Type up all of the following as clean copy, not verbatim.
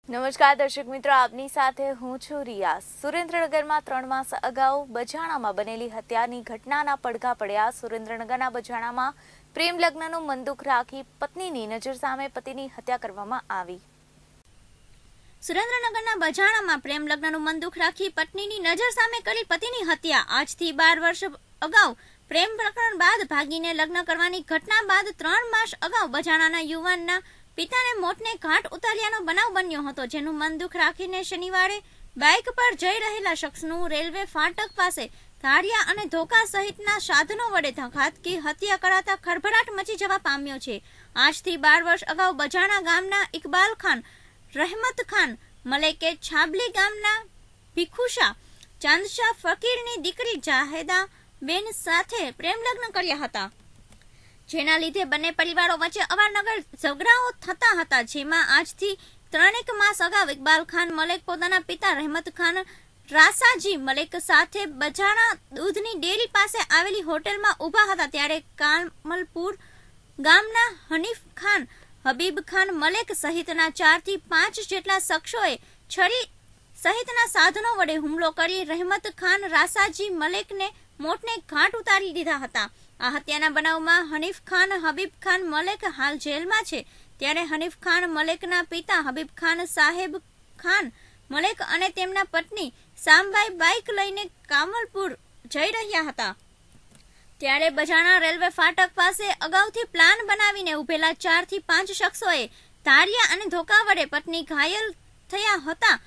નમસ્કાર દર્શક મિત્રો, આપની સાથે હું છું રિયા। સુરેન્દ્રનગરમાં 3 માસ અગાઉ બજાણામાં બનેલી હત્યાની ઘટનાના પડઘા પડ્યા। સુરેન્દ્રનગરના બજાણામાં પ્રેમ લગ્નનું મંદુક રાખી પત્નીની નજર સામે પતિની હત્યા કરવામાં આવી। સુરેન્દ્રનગરના બજાણામાં પ્રેમ લગ્નનું મંદુક રાખી પત્નીની નજર સામે કરી પતિની હત્યા। આજથી 12 વર્ષ અગાઉ પ્રેમ પ્રકરણ બાદ ભાગીને લગ્ન કરવાની ઘટના બાદ 3 માસ અગાઉ બજાણાના યુવાનના પિતાને મોતને ઘાટ ઉતાર્યાનો બનાવ બન્યો હતો, જેનું મંદુક રાખીને શનિવારે બાઇક પર જઈ રહેલા શખ્સનું રેલવે ફાટક પાસે ધારિયા અને ધોકા સહિતના સાધનો વડે ઘાતકી હત્યા કરાતા ખળભળાટ મચી જવા પામ્યો છે। આજથી 12 વર્ષ અગાઉ બજાણા ગામના ઇકબાલ ખાન, રહેમત ખાન મલેકે છાબલી ગામના ભીખુશા ચાંદશા ફકીરની દીકરી જાહેદા બેન સાથે પ્રેમ લગ્ન કર્યા હતા, જેના લીધે બંને પરિવારો વચ્ચે અવારનવાર ઝઘડાઓ થતા હતા। જેમાં આજથી 3 માસ અગાઉ ઇકબાલ ખાન મલેક પોતાના પિતા રહેમત ખાન રાસાજી મલેક સાથે બજાણા દૂધની ડેરી પાસે આવેલી હોટેલમાં ઊભા હતા, ત્યારે કામલપુર ગામના હનીફ ખાન, હબીબ ખાન મલેક સહિતના 4 થી 5 જેટલા શખ્સોએ છરી સહિતના સાધનો વડે હુમલો કરી રહેમત ખાન રાસાજી મલેકને મોતને ઘાટ ઉતારી દીધા હતા। આ હત્યાના બનાવમાં હનીફ ખાન, હબીબ ખાન મલેક હાલ જેલમાં છે, ત્યારે હનીફ ખાન મલેકના પિતા હબીબ ખાન સાહેબ ખાન મલેક અને તેમના પત્ની સામબાઈ બાઇક લઈને કામલપુર જઈ રહ્યા હતા, ત્યારે બજાણા રેલવે ફાટક પાસે અગાઉથી પ્લાન બનાવીને ઉભેલા 4 થી 5 શખ્સોએ ધારિયા અને ધોકા વડે પત્ની ઘાયલ થયા હતા।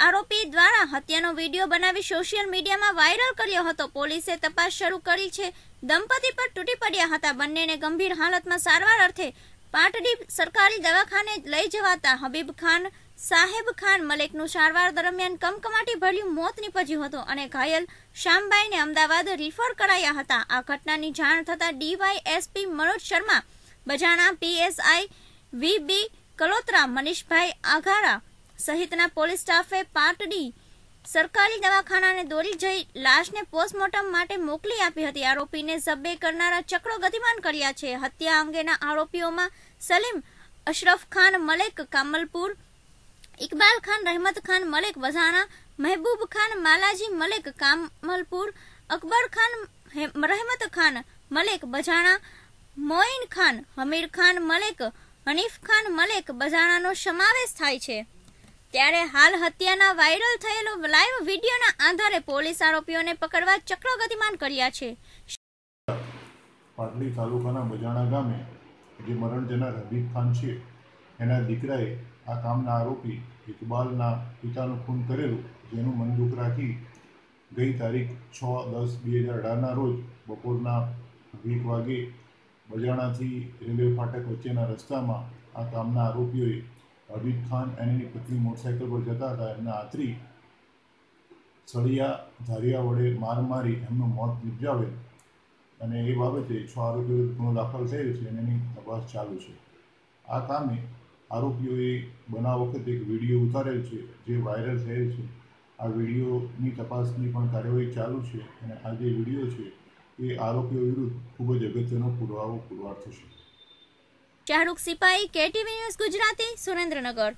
આરોપી દ્વારા હત્યાનો વિડીયો બનાવી સોશિયલ મીડિયામાં વાયરલ કર્યો હતો। પોલીસે તપાસ શરૂ કરી છે। દંપતી પર તૂટી પડ્યા હતા। બંનેને ગંભીર હાલતમાં સારવાર અર્થે પાટડી સરકારી દવાખાને લઈ જવાતા હબીબ ખાન સાહેબ ખાન મલેકનું સારવાર દરમિયાન કમકમાટી ભર્યું મોત નીપજ્યું હતું અને ઘાયલ શામબાઈને અમદાવાદ રિફર કરાયા હતા। આ ઘટનાની જાણ થતાં ડીવાયએસપી મનોજ શર્મા, બજાણા પીએસઆઈ વીબી કલોત્રા, મનીષભાઈ આઘારા સહિતના પોલીસ સ્ટાફે પાટડી સરકારી દવાખાનાને દોડી જઈ લાશને પોસ્ટમોર્ટમ માટે મોકલી આપી હતી। આરોપીને ઝબ્બે કરનારા ચક્રો ગતિમાન કર્યા છે। હત્યા અંગેના આરોપીઓમાં સલીમ અશરફ ખાન મલેક કામલપુર, ઇકબાલ ખાન રહેમત ખાન મલેક બજાણા, મહેબૂબ ખાન માલાજી મલેક કામલપુર, અકબર ખાન રહેમત ખાન મલેક બજાણા, મોઇન ખાન, હમીર ખાન મલેક, હનીફ ખાન મલેક બજાણાનો સમાવેશ થાય છે। ત્યારે હાલ હત્યાના વાયરલ થયેલો લાઈવ વિડીયોના આધારે પોલીસ આરોપીઓને પકડવા ચક્રો ગતિમાન કર્યા છે। પાટડી તાલુકાના બજાણા ગામે જે મરણ જનાર હબીબ ખાન છે, એના દીકરાએ આ કામના આરોપી ઇકબાલના પિતાનું ખૂન કરેલું, જેનું મંદુક રાખી ગઈ તારીખ 6/10/2018ના રોજ બપોરના 1 વાગે બજાણાથી રેલવે ફાટક વચ્ચેના રસ્તામાં આ કામના આરોપીઓએ હબીબ ખાન અને એની પત્ની મોટરસાઇકલ પર જતા હતા, એમને આતરી સળિયા ધારિયા વડે માર મારી એમનું મોત નિપજાવેલ અને એ બાબતે 6 આરોપીઓ વિરુદ્ધ ગુનો દાખલ થયેલ છે અને એની તપાસ ચાલુ છે। આ કામે આરોપીઓએ બનાવ વખતે એક વિડીયો ઉતારેલ છે, જે વાયરલ થયેલ છે। આ વિડીયોની તપાસની પણ કાર્યવાહી ચાલુ છે અને આ જે વિડીયો છે એ આરોપીઓ વિરુદ્ધ ખૂબ જ અગત્યનો પુરાવો પુરવાર થશે। Shahrukh Sipahi, KTV news Gujarati, Surendranagar.